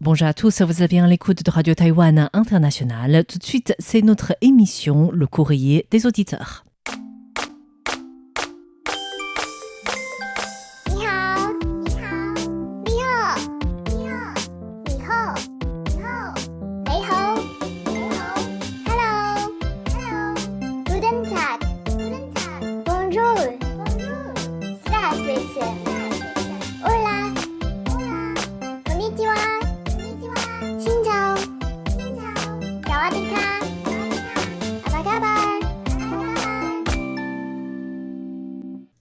Bonjour à tous, vous êtes bien à l'écoute de Radio Taïwan International. Tout de suite, c'est notre émission, le courrier des auditeurs. 你好，你好，你好，你好，你好，你好，你好，你好，Hello，Hello， Guten Tag，Guten Tag，Bonjour，Bonjour， Здравствуйте， Hola，Hola， Konnichiwa，Konnichiwa，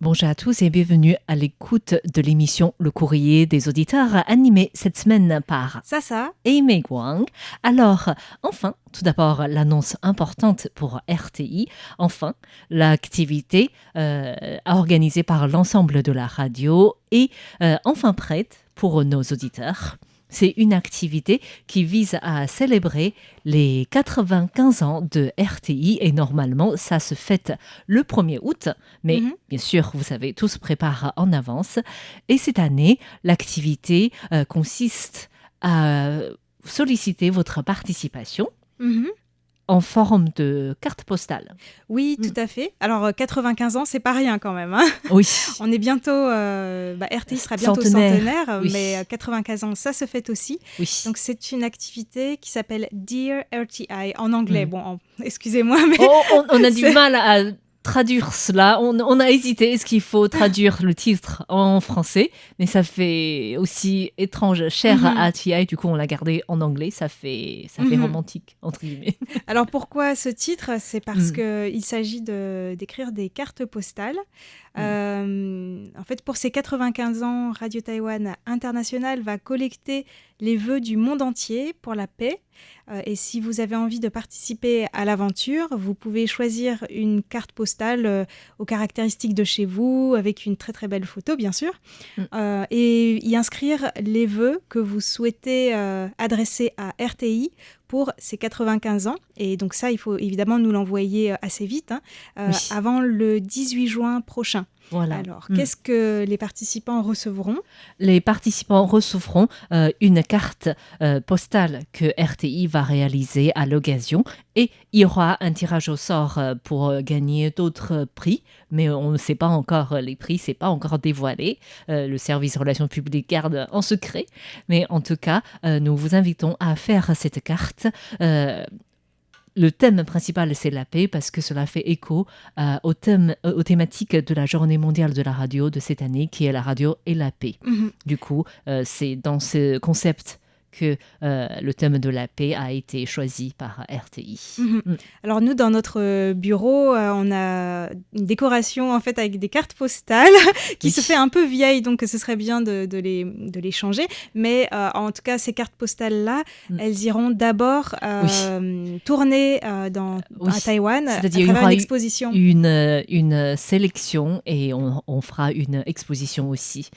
Bonjour à tous et bienvenue à l'écoute de l'émission Le courrier des auditeurs, animée cette semaine par Sasa et Mei Guang. Alors, enfin, tout d'abord, l'annonce importante pour RTI. Enfin, l'activité organisée par l'ensemble de la radio est enfin prête pour nos auditeurs. C'est une activité qui vise à célébrer les 95 ans de RTI et normalement, ça se fête le 1er août. Mais bien sûr, vous savez, tout se prépare en avance. Et cette année, l'activité consiste à solliciter votre participation en forme de carte postale. Oui, tout à fait. Alors, 95 ans, c'est pas rien quand même. Hein. Oui. On est bientôt... RTI sera bientôt centenaire, oui. Mais 95 ans, ça se fête aussi. Oui. Donc, c'est une activité qui s'appelle Dear RTI en anglais. Bon, excusez-moi, mais... On a du mal à traduire cela. On a hésité. Est-ce qu'il faut traduire le titre en français? Mais ça fait aussi étrange, cher à RTI. Du coup, on l'a gardé en anglais. Ça fait romantique, entre guillemets. Alors, pourquoi ce titre? C'est parce qu'il s'agit d'écrire des cartes postales. En fait, pour ces 95 ans, Radio Taïwan International va collecter les vœux du monde entier pour la paix. Et si vous avez envie de participer à l'aventure, vous pouvez choisir une carte postale aux caractéristiques de chez vous, avec une très très belle photo, bien sûr, et y inscrire les vœux que vous souhaitez adresser à RTI pour ces 95 ans. Et donc ça, il faut évidemment nous l'envoyer assez vite, avant le 18 juin prochain. Voilà. Alors, qu'est-ce que les participants recevront? Les participants recevront une carte postale que RTI va réaliser à l'occasion et il y aura un tirage au sort pour gagner d'autres prix, mais on ne sait pas encore les prix, c'est pas encore dévoilé. Le service relations publiques garde en secret, mais en tout cas, nous vous invitons à faire cette carte. Le thème principal, c'est la paix, parce que cela fait écho aux thématiques de la Journée mondiale de la radio de cette année, qui est la radio et la paix. Du coup, c'est dans ce concept que le thème de la paix a été choisi par RTI. Alors nous, dans notre bureau, on a une décoration en fait avec des cartes postales qui se fait un peu vieille, donc ce serait bien de les changer. Mais en tout cas, ces cartes postales-là, elles iront d'abord tourner à Taïwan, c'est-à-dire, à travers une exposition. Une sélection et on fera une exposition aussi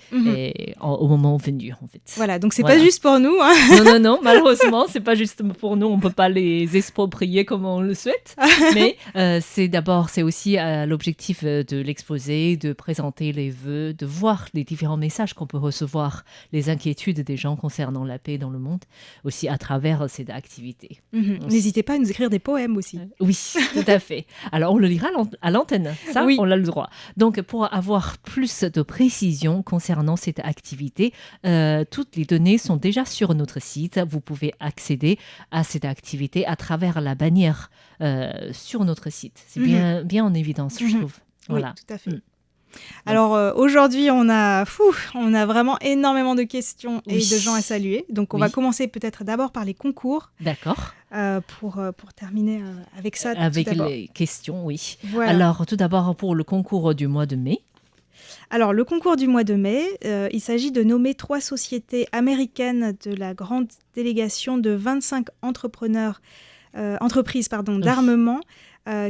au moment venu, en fait. Voilà, donc c'est pas juste pour nous, hein. Non, malheureusement, c'est pas juste pour nous, on peut pas les exproprier comme on le souhaite, mais c'est aussi l'objectif de l'exposé, de présenter les vœux, de voir les différents messages qu'on peut recevoir, les inquiétudes des gens concernant la paix dans le monde, aussi à travers cette activité. N'hésitez pas à nous écrire des poèmes aussi. Oui, tout à fait. Alors, on le lira à l'antenne, ça, oui. On a le droit. Donc, pour avoir plus de précision concernant cette activité, toutes les données sont déjà sur notre site. Vous pouvez accéder à cette activité à travers la bannière sur notre site. C'est bien en évidence, je trouve. Voilà. Oui, tout à fait. Alors aujourd'hui, on a vraiment énormément de questions et de gens à saluer. Donc on va commencer peut-être d'abord par les concours. D'accord. Pour terminer avec ça. Avec les questions, oui. Voilà. Alors tout d'abord pour le concours du mois de mai. Alors, le concours du mois de mai, il s'agit de nommer 3 sociétés américaines de la grande délégation de 25 entreprises d'armement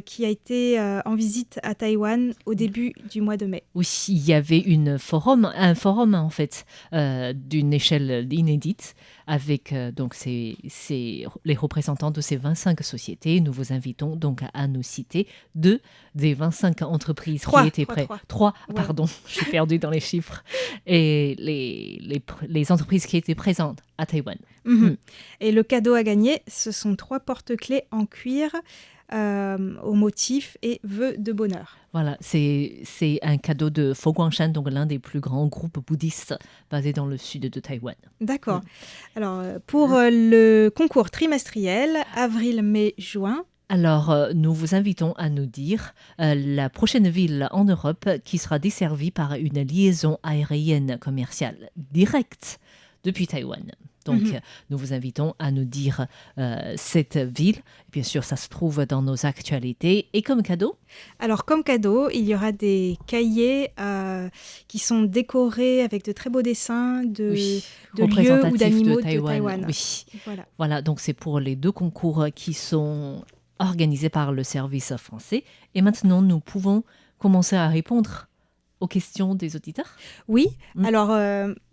qui a été en visite à Taïwan au début du mois de mai. Oui, il y avait un forum en fait, d'une échelle inédite, avec donc les représentants de ces 25 sociétés. Nous vous invitons donc à nous citer deux des 25 entreprises Trois, qui étaient trois, prêtes. trois. Trois, Ouais. pardon, je suis perdue dans les chiffres. Et les entreprises qui étaient présentes à Taïwan. Mhm. Et le cadeau à gagner, ce sont 3 porte-clés en cuir au motif et vœux de bonheur. Voilà, c'est un cadeau de Fo Guangshan, donc l'un des plus grands groupes bouddhistes basés dans le sud de Taïwan. D'accord. Alors, pour le concours trimestriel, avril, mai, juin, Alors, nous vous invitons à nous dire la prochaine ville en Europe qui sera desservie par une liaison aérienne commerciale directe depuis Taïwan. Donc, nous vous invitons à nous dire cette ville. Bien sûr, ça se trouve dans nos actualités. Et comme cadeau, alors comme cadeau, il y aura des cahiers qui sont décorés avec de très beaux dessins de lieux ou représentatif d'animaux de de Taïwan. Taïwan. Oui. Voilà. Voilà, donc c'est pour les 2 concours qui sont organisés par le service français. Et maintenant, nous pouvons commencer à répondre aux questions des auditeurs. Oui, alors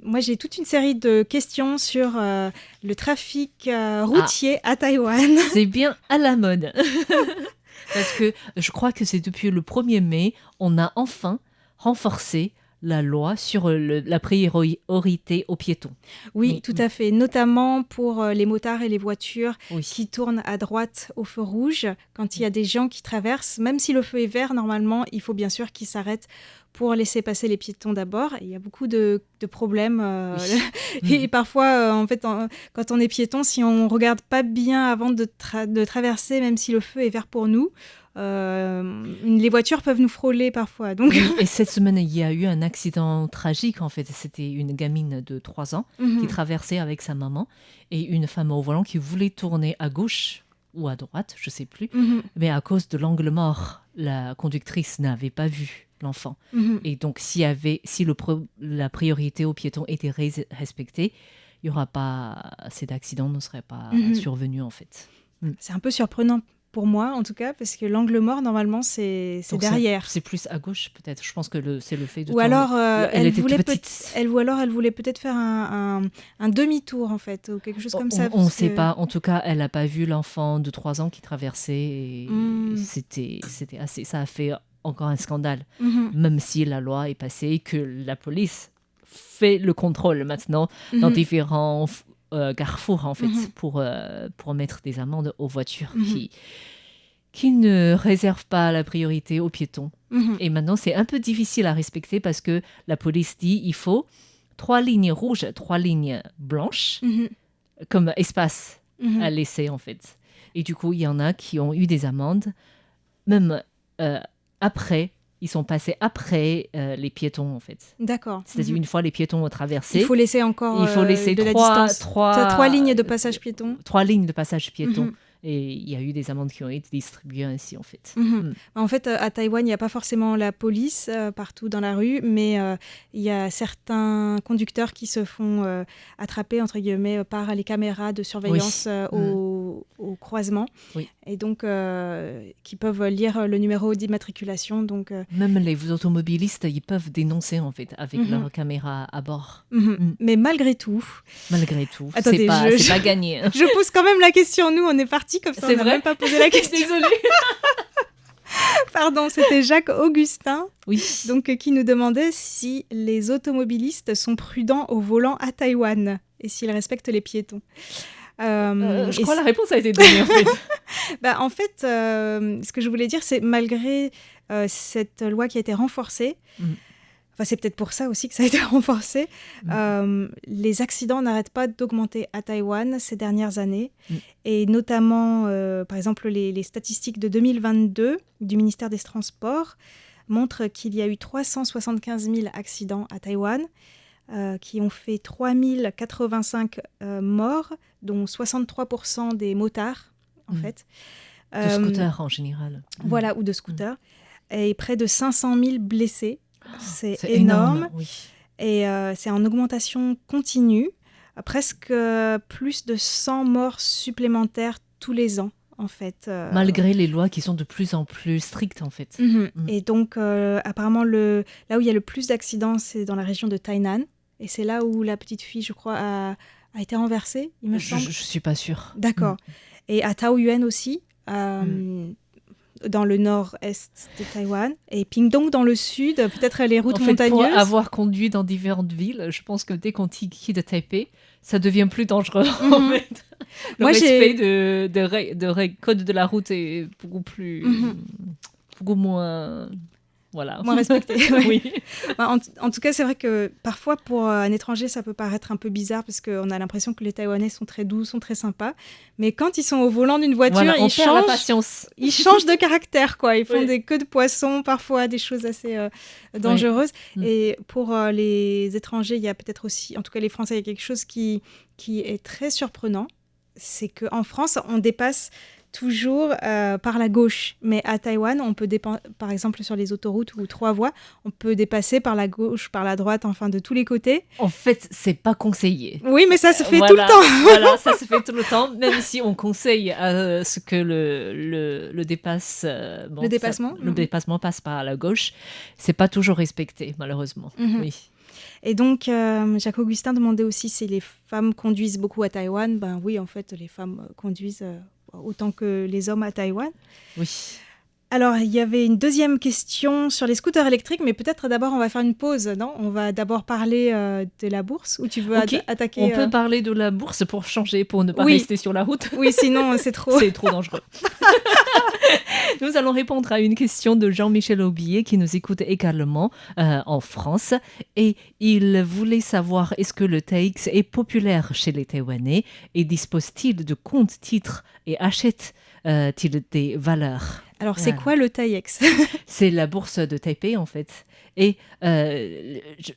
moi j'ai toute une série de questions sur le trafic routier à Taïwan. C'est bien à la mode. Parce que je crois que c'est depuis le 1er mai, on a enfin renforcé la loi sur la priorité aux piétons. Oui, tout à fait, notamment pour les motards et les voitures Oui. qui tournent à droite au feu rouge. Quand il y a des gens qui traversent, même si le feu est vert, normalement, il faut bien sûr qu'ils s'arrêtent pour laisser passer les piétons d'abord. Et il y a beaucoup de problèmes. Et parfois, en fait, quand on est piéton, si on ne regarde pas bien avant de traverser, même si le feu est vert pour nous, les voitures peuvent nous frôler parfois. Donc... Oui, et cette semaine, il y a eu un accident tragique, en fait. C'était une gamine de 3 ans qui traversait avec sa maman et une femme au volant qui voulait tourner à gauche ou à droite, je ne sais plus. Mais à cause de l'angle mort, la conductrice n'avait pas vu l'enfant. Et donc, si la priorité aux piétons était respectée, il n'y aura pas... Cet accident ne serait pas survenu, en fait. C'est un peu surprenant pour moi, en tout cas, parce que l'angle mort, normalement, c'est derrière. C'est plus à gauche, peut-être. Je pense que c'est le fait de ou alors, elle était toute petite. ou alors, elle voulait peut-être faire un demi-tour, en fait, ou quelque chose comme ça. On ne sait pas. En tout cas, elle n'a pas vu l'enfant de 3 ans qui traversait. Et c'était assez... Ça a fait encore un scandale. Même si la loi est passée et que la police fait le contrôle maintenant dans différents... Carrefour en fait pour mettre des amendes aux voitures qui ne réservent pas la priorité aux piétons. Et maintenant c'est un peu difficile à respecter parce que la police dit il faut 3 lignes rouges, 3 lignes blanches comme espace à laisser en fait. Et du coup il y en a qui ont eu des amendes même après. Ils sont passés après les piétons, en fait. D'accord. C'est-à-dire, une fois les piétons ont traversé... Il faut laisser encore de la distance. 3 lignes de passage piéton. 3 lignes de passage piéton. Et il y a eu des amendes qui ont été distribuées ainsi, en fait. En fait, à Taïwan, il n'y a pas forcément la police partout dans la rue, mais il y a certains conducteurs qui se font attraper, entre guillemets, par les caméras de surveillance au croisement. Oui. Et donc, qui peuvent lire le numéro d'immatriculation. Donc, même les automobilistes, ils peuvent dénoncer, en fait, avec leur caméra à bord. Mais malgré tout... Attendez, c'est pas gagné. Je pose quand même la question. Nous, on est partis comme ça, on n'a même pas posé la question. Désolée. Pardon, c'était Jacques Augustin, oui. Donc, qui nous demandait si les automobilistes sont prudents au volant à Taïwan et s'ils respectent les piétons. Je crois que la réponse a été donnée, en fait. En fait, ce que je voulais dire, c'est malgré cette loi qui a été renforcée, enfin, c'est peut-être pour ça aussi que ça a été renforcé, les accidents n'arrêtent pas d'augmenter à Taïwan ces dernières années. Et notamment, par exemple, les statistiques de 2022 du ministère des Transports montrent qu'il y a eu 375 000 accidents à Taïwan, qui ont fait 3085 morts, dont 63% des motards, en fait. De scooters, en général. Voilà, ou de scooters. Et près de 500 000 blessés. C'est énorme. Oui. Et c'est en augmentation continue. Presque plus de 100 morts supplémentaires tous les ans, en fait. Malgré les lois qui sont de plus en plus strictes, en fait. Et donc, apparemment, là où il y a le plus d'accidents, c'est dans la région de Tainan. Et c'est là où la petite fille, je crois, a été renversé, il me Je semble. ne suis pas sûre. D'accord. Et à Taoyuan aussi, dans le nord-est de Taïwan. Et Pingdong dans le sud, peut-être les routes En fait, pour montagneuses. avoir conduit dans différentes villes, je pense que dès qu'on quitte Taipei, ça devient plus dangereux. Mhm. En fait. Le Moi, respect de code de la route est beaucoup moins... Voilà. Moins respecté. Ouais. Oui. Bah, en tout cas, c'est vrai que parfois, pour un étranger, ça peut paraître un peu bizarre parce qu'on a l'impression que les Taïwanais sont très doux, sont très sympas. Mais quand ils sont au volant d'une voiture, Voilà, on ils perd la changent. patience. Ils changent de caractère, quoi. Ils font Oui. des queues de poisson, parfois des choses assez dangereuses. Mm. Et pour les étrangers, il y a peut-être aussi, en tout cas les Français, il y a quelque chose qui est très surprenant. C'est qu'en France, on dépasse toujours par la gauche. Mais à Taïwan, on peut par exemple sur les autoroutes ou 3 voies, on peut dépasser par la gauche, par la droite, enfin de tous les côtés. En fait, c'est pas conseillé. Oui, mais ça se fait Voilà, tout le temps. Voilà, ça se fait tout le temps, même si on conseille à ce que le dépassement Le dépassement. passe par la gauche, c'est pas toujours respecté, malheureusement. Mhm. Oui. Et donc, Jacques-Augustin demandait aussi si les femmes conduisent beaucoup à Taïwan. Ben oui, en fait, les femmes conduisent autant que les hommes à Taïwan. Oui. Alors, il y avait une deuxième question sur les scooters électriques, mais peut-être d'abord, on va faire une pause, non? On va d'abord parler de la bourse, ou tu veux Ok. attaquer On peut parler de la bourse pour changer, pour ne pas Oui. rester sur la route. Oui, sinon, c'est trop. C'est trop dangereux. Nous allons répondre à une question de Jean-Michel Aubier qui nous écoute également en France. Et il voulait savoir, est-ce que le TAIEX est populaire chez les Taïwanais et dispose-t-il de comptes titres et achète-t-il des valeurs? Alors, c'est quoi le TAIEX? C'est la bourse de Taipei, en fait. Et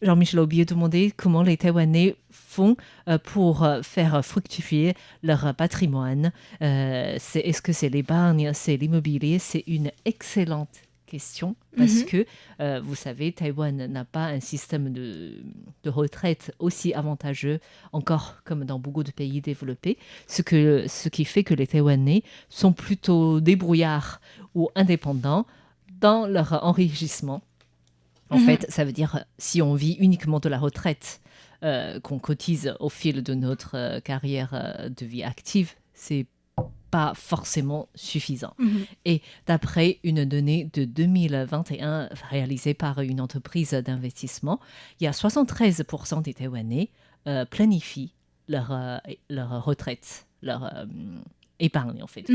Jean-Michel Aubier demandait comment les Taïwanais font pour faire fructifier leur patrimoine. Est-ce que c'est l'épargne, c'est l'immobilier? C'est une excellente question parce que, vous savez, Taïwan n'a pas un système de retraite aussi avantageux encore comme dans beaucoup de pays développés, ce qui fait que les Taïwanais sont plutôt débrouillards ou indépendants dans leur enrichissement. En fait, ça veut dire si on vit uniquement de la retraite, qu'on cotise au fil de notre carrière de vie active, c'est pas forcément suffisant. Et d'après une donnée de 2021 réalisée par une entreprise d'investissement, il y a 73% des Taïwanais planifient leur retraite, leur épargne en fait,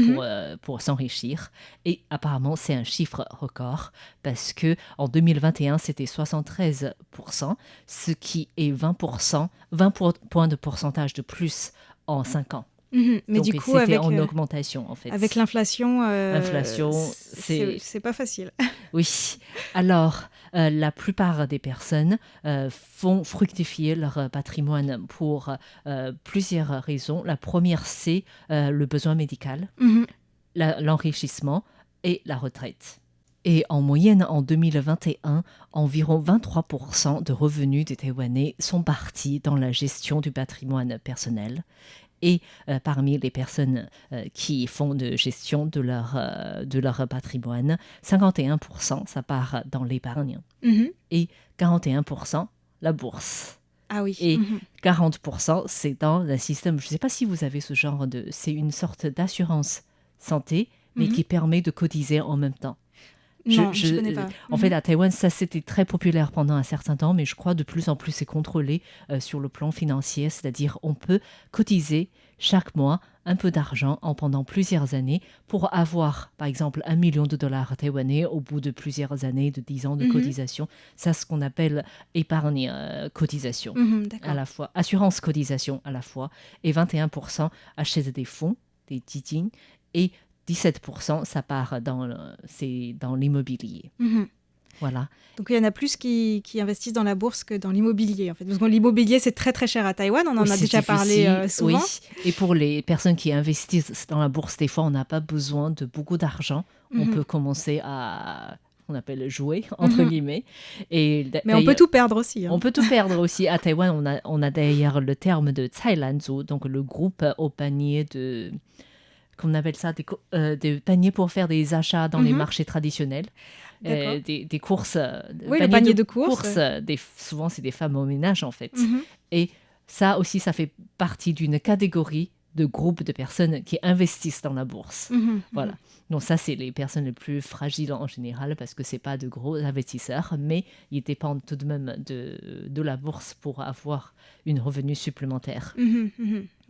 pour s'enrichir. Et apparemment, c'est un chiffre record parce que en 2021, c'était 73%, ce qui est 20 points de pourcentage de plus en 5 ans. Mais donc, du coup, c'était avec, en augmentation en fait. avec l'inflation, c'est pas facile. Oui. Alors, la plupart des personnes font fructifier leur patrimoine pour plusieurs raisons. La première, c'est le besoin médical, l'enrichissement et la retraite. Et en moyenne, en 2021, environ 23% de revenus des Taïwanais sont partis dans la gestion du patrimoine personnel. Et parmi les personnes qui font de gestion de leur patrimoine, 51% ça part dans l'épargne et 41% la bourse. Ah oui. Et 40% c'est dans un système, je ne sais pas si vous avez ce genre c'est une sorte d'assurance santé, mais qui permet de cotiser en même temps. Non, je connais pas. En fait, à Taïwan, ça c'était très populaire pendant un certain temps, mais je crois de plus en plus c'est contrôlé sur le plan financier, c'est-à-dire on peut cotiser chaque mois un peu d'argent pendant plusieurs années pour avoir, par exemple, $1 million taïwanais au bout de plusieurs années, de 10 ans de cotisation. Ça, ce qu'on appelle épargne cotisation à la fois, assurance cotisation à la fois, et 21% achètent des fonds, des jijing, et 17%, ça part c'est dans l'immobilier. Voilà. Donc, il y en a plus qui investissent dans la bourse que dans l'immobilier, en fait. Parce que l'immobilier, c'est très, très cher à Taïwan. On en a déjà parlé souvent. Oui. Et pour les personnes qui investissent dans la bourse, des fois, on n'a pas besoin de beaucoup d'argent. On peut commencer à... on appelle jouer, entre guillemets. Mais on peut tout perdre aussi. On peut tout perdre aussi. À Taïwan, on a d'ailleurs le terme de Cailanzu, donc le groupe au panier de... qu'on appelle ça des paniers pour faire des achats dans les marchés traditionnels. Des courses. Oui, le panier de courses. Souvent, c'est des femmes au ménage, en fait. Et ça aussi, ça fait partie d'une catégorie de groupes de personnes qui investissent dans la bourse. Voilà. Donc ça, c'est les personnes les plus fragiles en général parce que c'est pas de gros investisseurs, mais ils dépendent tout de même de la bourse pour avoir une revenu supplémentaire.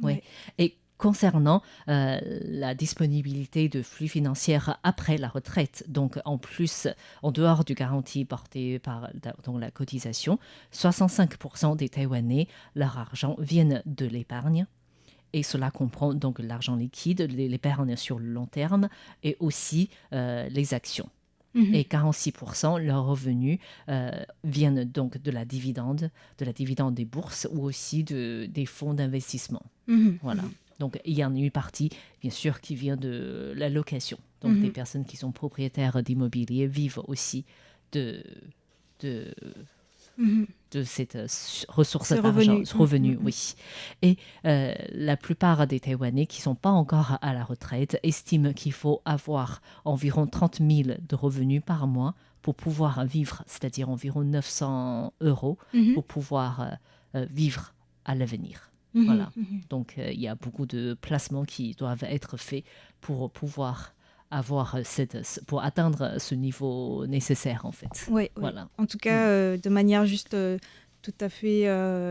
Ouais. Et concernant la disponibilité de flux financiers après la retraite, donc en plus, en dehors du garantie porté par donc la cotisation, 65% des Taïwanais, leur argent viennent de l'épargne. Et cela comprend donc l'argent liquide, l'épargne sur le long terme et aussi les actions. Et 46%, leurs revenus viennent donc de la dividende des bourses ou aussi des fonds d'investissement. Voilà. Donc, il y en a une partie, bien sûr, qui vient de la location. Donc, des personnes qui sont propriétaires d'immobilier vivent aussi de cette ressource d'argent, revenu, oui. Et la plupart des Taïwanais qui ne sont pas encore à la retraite estiment qu'il faut avoir environ 30 000 de revenus par mois pour pouvoir vivre, c'est-à-dire environ 900 € pour pouvoir vivre à l'avenir. Voilà. Donc, il y a beaucoup de placements qui doivent être faits pour pouvoir pour atteindre ce niveau nécessaire, en fait. Ouais. Voilà. En tout cas, de manière juste tout à fait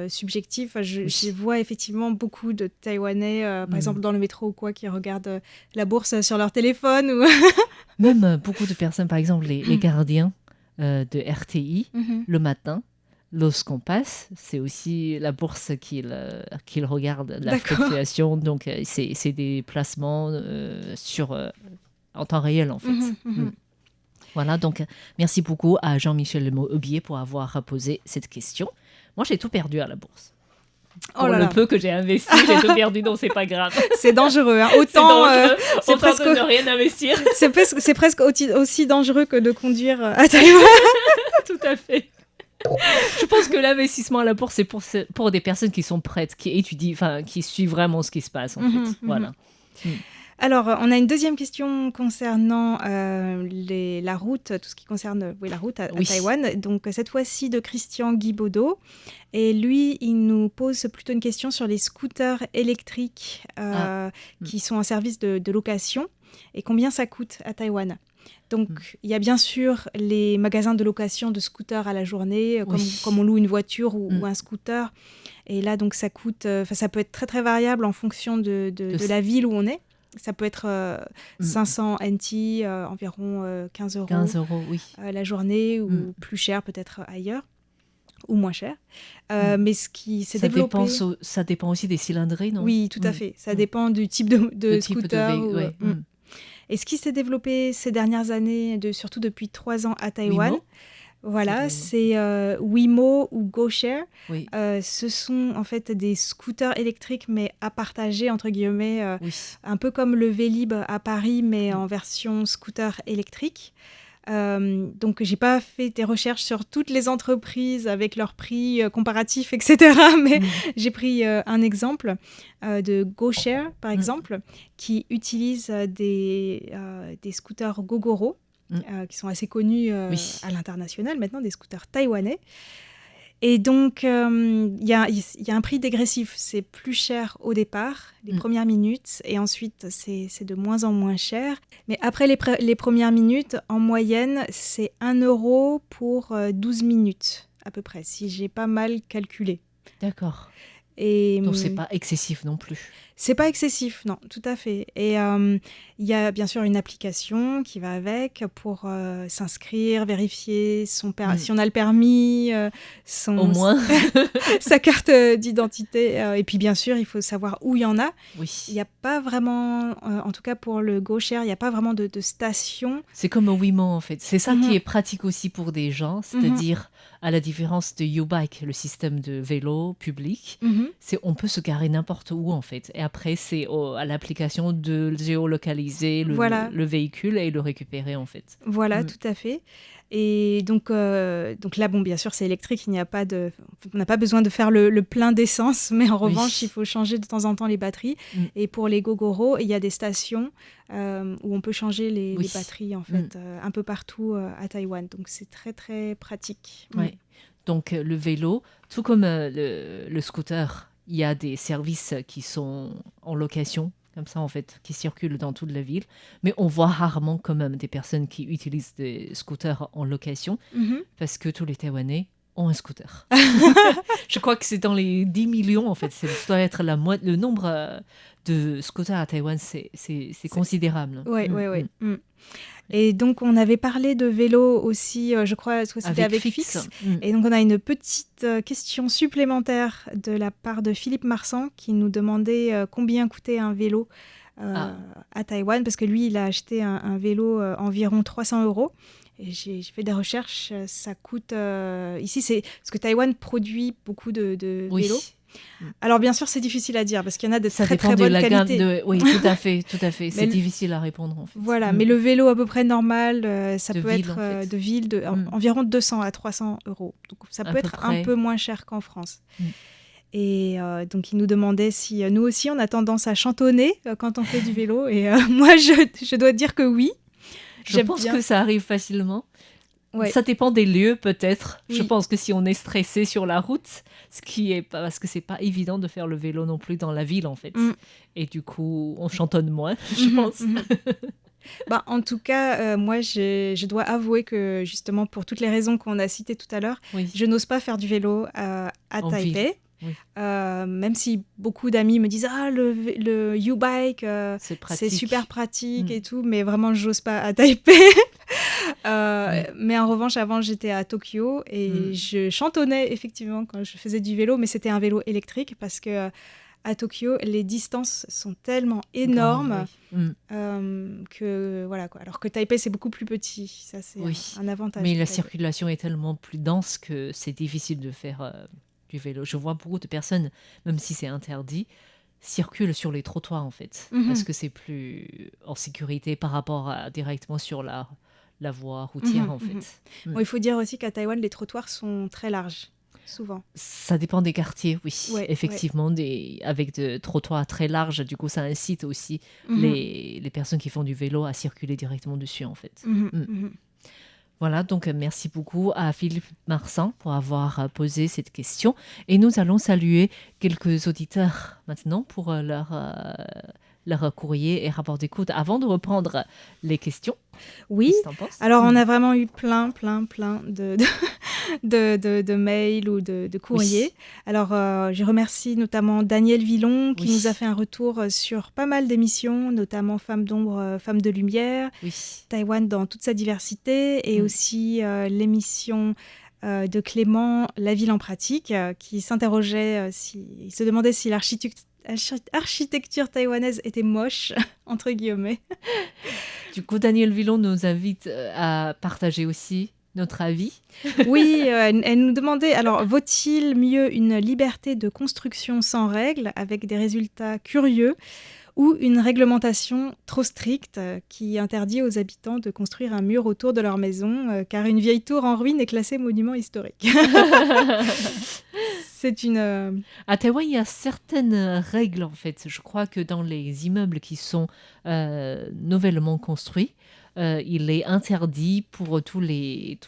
subjective, je vois effectivement beaucoup de Taïwanais, par exemple dans le métro ou quoi, qui regardent la bourse sur leur téléphone. Ou... Même beaucoup de personnes, par exemple les gardiens de RTI, le matin, lorsqu'on passe, c'est aussi la bourse qu'ils regardent, la fluctuation. Donc, c'est des placements en temps réel, en fait. Voilà, donc merci beaucoup à Jean-Michel Lemobier pour avoir posé cette question. Moi, j'ai tout perdu à la bourse. Pour le peu que j'ai investi, j'ai tout perdu, donc c'est pas grave. C'est dangereux, hein. Autant de ne rien investir. C'est presque aussi dangereux que de conduire à Taïwan. Tout à fait. Je pense que l'investissement à la bourse, c'est pour des personnes qui sont prêtes, qui étudient, enfin, qui suivent vraiment ce qui se passe, en fait. Voilà. Alors, on a une deuxième question concernant la route, tout ce qui concerne la route à Taïwan. Donc, cette fois-ci de Christian Guibaudot. Et lui, il nous pose plutôt une question sur les scooters électriques qui sont en service de location et combien ça coûte à Taïwan. Donc, il y a bien sûr les magasins de location de scooters à la journée, comme on loue une voiture ou un scooter. Et là, donc, ça coûte... ça peut être très, très variable en fonction de la ville où on est. Ça peut être 500 NT, environ 15 €. 15 € oui. La journée, ou plus cher peut-être ailleurs, ou moins cher. Mais ce qui s'est développé... Ça dépend aussi des cylindrées, non ? Oui, tout à fait. Ça dépend du type de scooter. Et ce qui s'est développé ces dernières années, surtout depuis 3 ans à Taïwan, voilà, c'est Wemo ou GoShare. Oui. Ce sont en fait des scooters électriques, mais à partager, entre guillemets, un peu comme le Vélib à Paris, mais en version scooter électrique. Donc, j'ai pas fait des recherches sur toutes les entreprises avec leurs prix comparatifs, etc. Mais j'ai pris un exemple de GoShare, par exemple, qui utilise des scooters Gogoro. Qui sont assez connus à l'international maintenant, des scooters taïwanais. Et donc, il y a un prix dégressif. C'est plus cher au départ, les premières minutes, et ensuite, c'est de moins en moins cher. Mais après les premières minutes, en moyenne, c'est 1 € pour 12 minutes, à peu près, si j'ai pas mal calculé. D'accord. Et, donc, c'est pas excessif non plus. C'est pas excessif, non, tout à fait. Et il y a bien sûr une application qui va avec pour s'inscrire, vérifier si on a le permis, au moins sa carte d'identité. Et puis bien sûr, il faut savoir où il y en a. Oui. Il n'y a pas vraiment, en tout cas pour le GoShare, il n'y a pas vraiment de station. C'est comme au Wemo en fait. C'est ça qui est pratique aussi pour des gens, c'est-à-dire à la différence de YouBike, le système de vélo public, on peut se garer n'importe où en fait. Et après, c'est à l'application de géolocaliser le véhicule et le récupérer en fait. Voilà, tout à fait. Et donc là, bon, bien sûr, c'est électrique, on n'a pas besoin de faire le plein d'essence, mais en revanche, il faut changer de temps en temps les batteries. Et pour les Gogoro, il y a des stations où on peut changer les batteries, en fait, un peu partout à Taïwan. Donc, c'est très, très pratique. Ouais. Donc, le vélo, tout comme le scooter il y a des services qui sont en location, comme ça en fait, qui circulent dans toute la ville. Mais on voit rarement quand même des personnes qui utilisent des scooters en location Mhm. parce que tous les Taïwanais ont un scooter. Je crois que c'est dans les 10 millions en fait. Ça doit être le nombre de scooters à Taïwan, c'est considérable. Ouais, ouais, ouais. Et donc, on avait parlé de vélo aussi, je crois que c'était avec Fix. Et donc, on a une petite question supplémentaire de la part de Philippe Marsan qui nous demandait combien coûtait un vélo à Taïwan, parce que lui, il a acheté un vélo environ 300 €. Et j'ai fait des recherches, ça coûte... ici, c'est parce que Taïwan produit beaucoup de vélos. Alors bien sûr, c'est difficile à dire parce qu'il y en a de très très bonne qualité. Oui, tout à fait, tout à fait. C'est difficile à répondre en fait. Voilà, mais le vélo à peu près normal, ça peut ville, être en fait. de ville environ 200 à 300 €. Donc ça peut être un peu moins cher qu'en France. Et donc il nous demandait si nous aussi on a tendance à chantonner quand on fait du vélo. Et moi, je dois dire que oui. Je pense que ça arrive facilement. Ouais. Ça dépend des lieux, peut-être. Oui. Je pense que si on est stressé sur la route, parce que c'est pas évident de faire le vélo non plus dans la ville, en fait. Et du coup, on chantonne moins, je pense. Bah, en tout cas, moi, je dois avouer que, justement, pour toutes les raisons qu'on a citées tout à l'heure, je n'ose pas faire du vélo à Taipei. Oui. Même si beaucoup d'amis me disent le U-Bike c'est super pratique et tout, mais vraiment j'ose pas à Taipei. Mais en revanche, avant j'étais à Tokyo et je chantonnais effectivement quand je faisais du vélo, mais c'était un vélo électrique parce que à Tokyo les distances sont tellement énormes que voilà quoi. Alors que Taipei c'est beaucoup plus petit, ça c'est un avantage. Mais la circulation est tellement plus dense que c'est difficile de faire du vélo. Je vois beaucoup de personnes, même si c'est interdit, circulent sur les trottoirs en fait, parce que c'est plus en sécurité par rapport directement sur la voie routière en fait. Bon, il faut dire aussi qu'à Taïwan, les trottoirs sont très larges, souvent. Ça dépend des quartiers, oui. Effectivement, avec des trottoirs très larges, du coup ça incite aussi les personnes qui font du vélo à circuler directement dessus en fait. Voilà, donc merci beaucoup à Philippe Marsan pour avoir posé cette question. Et nous allons saluer quelques auditeurs maintenant pour leur courrier et rapport d'écoute avant de reprendre les questions. Oui, alors on a vraiment eu plein de mails ou de courriers. Alors, je remercie notamment Daniel Villon qui nous a fait un retour sur pas mal d'émissions, notamment Femmes d'ombre, Femmes de lumière, Taïwan dans toute sa diversité et aussi l'émission de Clément, La ville en pratique, qui s'interrogeait, il se demandait si l'architecture taïwanaise était moche, entre guillemets. Du coup, Daniel Villon nous invite à partager aussi notre avis. Oui, elle nous demandait, alors, vaut-il mieux une liberté de construction sans règles, avec des résultats curieux, ou une réglementation trop stricte qui interdit aux habitants de construire un mur autour de leur maison, car une vieille tour en ruine est classée monument historique. C'est une... À Taïwan, il y a certaines règles, en fait. Je crois que dans les immeubles qui sont nouvellement construits, il est interdit pour tous les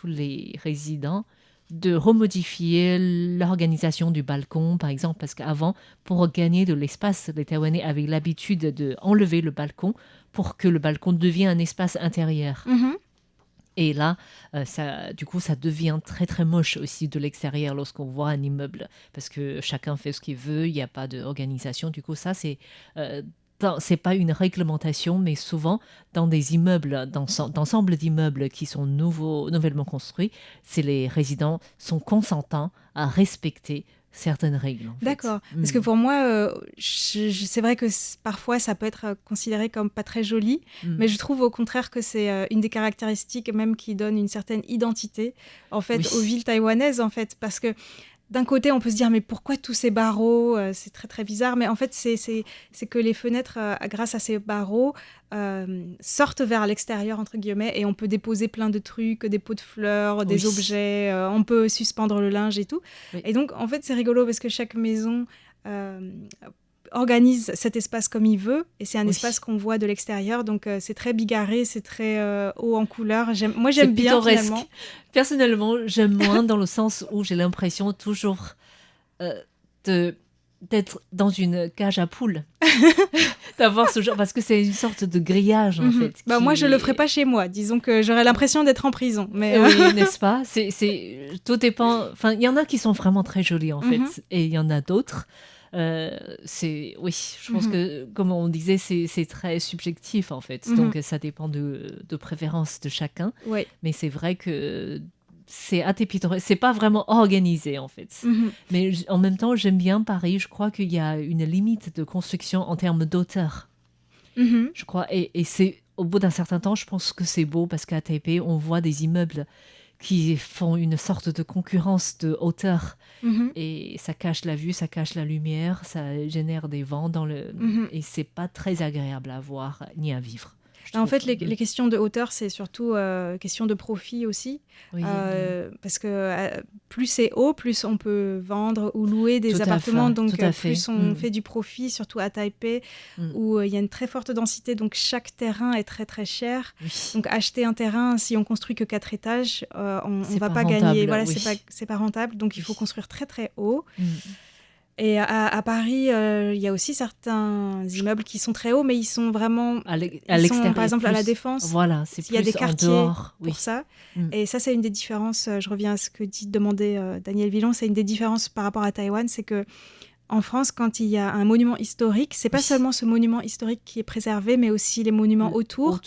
résidents de remodifier l'organisation du balcon, par exemple, parce qu'avant, pour gagner de l'espace, les Taïwanais avaient l'habitude d'enlever le balcon pour que le balcon devienne un espace intérieur. Et là, du coup, ça devient très, très moche aussi de l'extérieur lorsqu'on voit un immeuble, parce que chacun fait ce qu'il veut, il n'y a pas d'organisation. Du coup, ça, c'est pas une réglementation, mais souvent, dans des immeubles, d'ensemble d'immeubles qui sont nouvellement construits, les résidents sont consentants à respecter certaines règles. En fait. D'accord. Parce que pour moi, c'est vrai que parfois, ça peut être considéré comme pas très joli, mais je trouve au contraire que c'est une des caractéristiques même qui donne une certaine identité, en fait, aux villes taïwanaises, en fait, parce que d'un côté, on peut se dire, mais pourquoi tous ces barreaux c'est très, très bizarre. Mais en fait, c'est que les fenêtres, grâce à ces barreaux, sortent vers l'extérieur, entre guillemets, et on peut déposer plein de trucs, des pots de fleurs, des objets, on peut suspendre le linge et tout. Et donc, en fait, c'est rigolo parce que chaque maison organise cet espace comme il veut, et c'est un espace qu'on voit de l'extérieur, donc c'est très bigarré, c'est très haut en couleur. Moi, j'aime bien, finalement. Personnellement, j'aime moins dans le sens où j'ai l'impression toujours de d'être dans une cage à poules, d'avoir ce genre, parce que c'est une sorte de grillage en fait. Moi, qui je le est- ferais pas chez moi. Disons que j'aurais l'impression d'être en prison. Mais Oui, n'est-ce pas? Tout dépend. Enfin, il y en a qui sont vraiment très jolis en fait, Mhm. et il y en a d'autres. Oui, je pense Mhm. que, comme on disait, c'est très subjectif en fait. Mhm. Donc ça dépend de préférence de chacun. ouais. Mais c'est vrai que c'est assez pittoresque. C'est pas vraiment organisé en fait. Mhm. Mais en même temps, j'aime bien Paris. Je crois qu'il y a une limite de construction en termes d'auteur. Mhm. Je crois. Et c'est au bout d'un certain temps, je pense que c'est beau parce qu'à Taipei, on voit des immeubles qui font une sorte de concurrence de hauteur. Mhm. Et ça cache la vue, ça cache la lumière, ça génère des vents Mhm. et c'est pas très agréable à voir ni à vivre. je En fait, trouve. les questions de hauteur, c'est surtout question de profit aussi. Oui, Parce que plus c'est haut, plus on peut vendre ou louer des Tout à appartements. fait, Donc, tout à fait. plus on Mm. fait du profit, surtout à Taipei, Mm. où il y a une très forte densité. Donc, chaque terrain est très, très cher. Oui. Donc, acheter un terrain, si on construit que 4 étages, on ne C'est va pas pas rentable, gagner. Voilà, oui. c'est pas rentable. Donc, il faut Oui. construire très, très haut. Mm. Et à Paris, il y a aussi certains immeubles qui sont très hauts, mais ils sont vraiment... À Ils l'extérieur. sont, par exemple, à la plus- Défense. Voilà, c'est Il y a plus des en quartiers dehors. Oui. pour ça. Mm. Et ça, c'est une des différences. Je reviens à ce que demandait Daniel Villon. C'est une des différences par rapport à Taïwan. C'est que en France, quand il y a un monument historique, c'est pas Oui. seulement ce monument historique qui est préservé, mais aussi les monuments autour.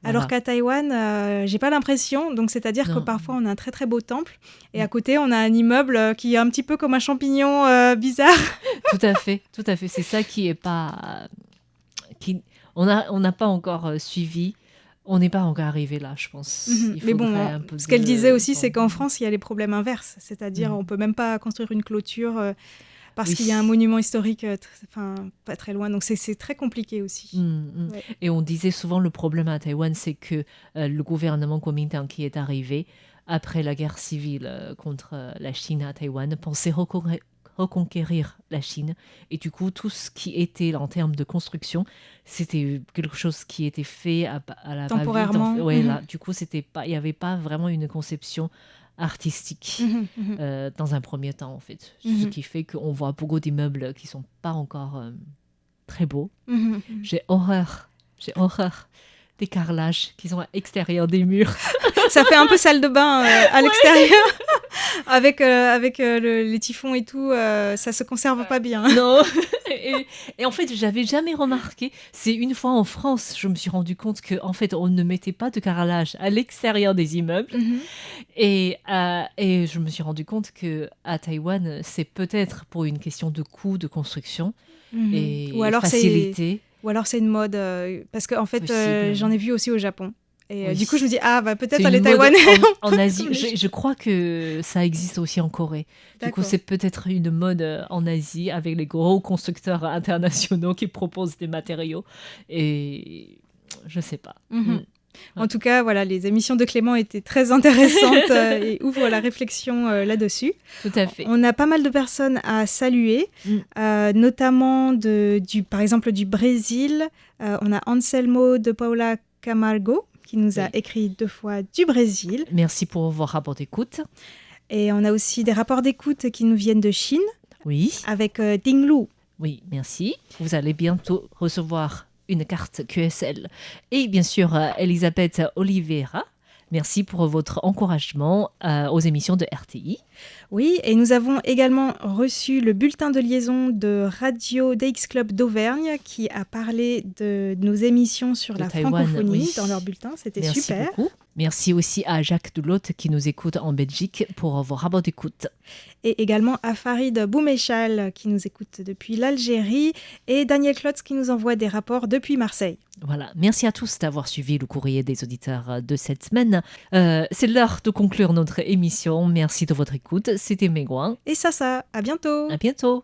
Alors voilà. qu'à Taïwan, j'ai pas l'impression. Donc, c'est-à-dire que Non. parfois, on a un très très beau temple. Et à Mm. côté, on a un immeuble qui est un petit peu comme un champignon bizarre. Tout à fait, tout à fait. C'est ça qui est pas... On n'a pas encore suivi. On n'est pas encore arrivé là, je pense. Mhm. Il Mais bon, faudrait un peu ce qu'elle de disait aussi, temps. c'est qu'en France, il y a les problèmes inverses. C'est-à-dire, Mhm. on peut même pas construire une clôture parce Oui. qu'il y a un monument historique pas très loin. Donc, c'est très compliqué aussi. Ouais. Et on disait souvent le problème à Taïwan, c'est que le gouvernement Kuomintang qui est arrivé après la guerre civile contre la Chine à Taïwan pensait reconquérir la Chine. Et du coup, tout ce qui était en termes de construction, c'était quelque chose qui était fait à la Temporairement. Ouais, Mhm. là, du coup, il n'y avait pas vraiment une conception artistique Mhm, mhm. dans un premier temps, en fait. Ce Mhm. qui fait qu'on voit beaucoup d'immeubles qui sont pas encore très beaux. Mhm, mhm. J'ai horreur des carrelages qui sont à l'extérieur des murs. Ça fait un peu salle de bain à l'extérieur. avec les typhons et tout, ça se conserve pas bien. Non. Et en fait, j'avais jamais remarqué. C'est une fois en France, je me suis rendu compte que en fait, on ne mettait pas de carrelage à l'extérieur des immeubles. Mhm. Et je me suis rendu compte que à Taïwan, c'est peut-être pour une question de coût de construction Mhm. et Ou alors facilité. Ou alors c'est une mode, parce qu'en fait, Possible. j'en ai vu aussi au Japon. Et Oui. du coup, je me dis, peut-être C'est les une mode Taïwanais. en Asie. Comme les Je crois que ça existe aussi en Corée. Du coup, D'accord. c'est peut-être une mode en Asie avec les gros constructeurs internationaux qui proposent des matériaux. Et je sais pas. Mhm. En tout cas, voilà, les émissions de Clément étaient très intéressantes et ouvrent la réflexion là-dessus. Tout à fait. On a pas mal de personnes à saluer, notamment par exemple du Brésil. On a Anselmo de Paula Camargo qui nous a Oui. écrit 2 fois du Brésil. Merci pour vos rapports d'écoute. Et on a aussi des rapports d'écoute qui nous viennent de Chine Oui, avec Ding Lu. oui, merci. Vous allez bientôt recevoir une carte QSL. Et bien sûr, Elisabeth Oliveira. Merci pour votre encouragement aux émissions de RTI. Oui, et nous avons également reçu le bulletin de liaison de Radio DX Club d'Auvergne qui a parlé de nos émissions sur De la Taïwan, francophonie oui. dans leur bulletin. C'était Merci super. beaucoup. Merci aussi à Jacques Delotte qui nous écoute en Belgique pour vos rapports d'écoute. Et également à Farid Boumechal qui nous écoute depuis l'Algérie et Daniel Klotz qui nous envoie des rapports depuis Marseille. Voilà, merci à tous d'avoir suivi le courrier des auditeurs de cette semaine. C'est l'heure de conclure notre émission. Merci de votre écoute. C'était Megouin. Et ça, à bientôt. À bientôt.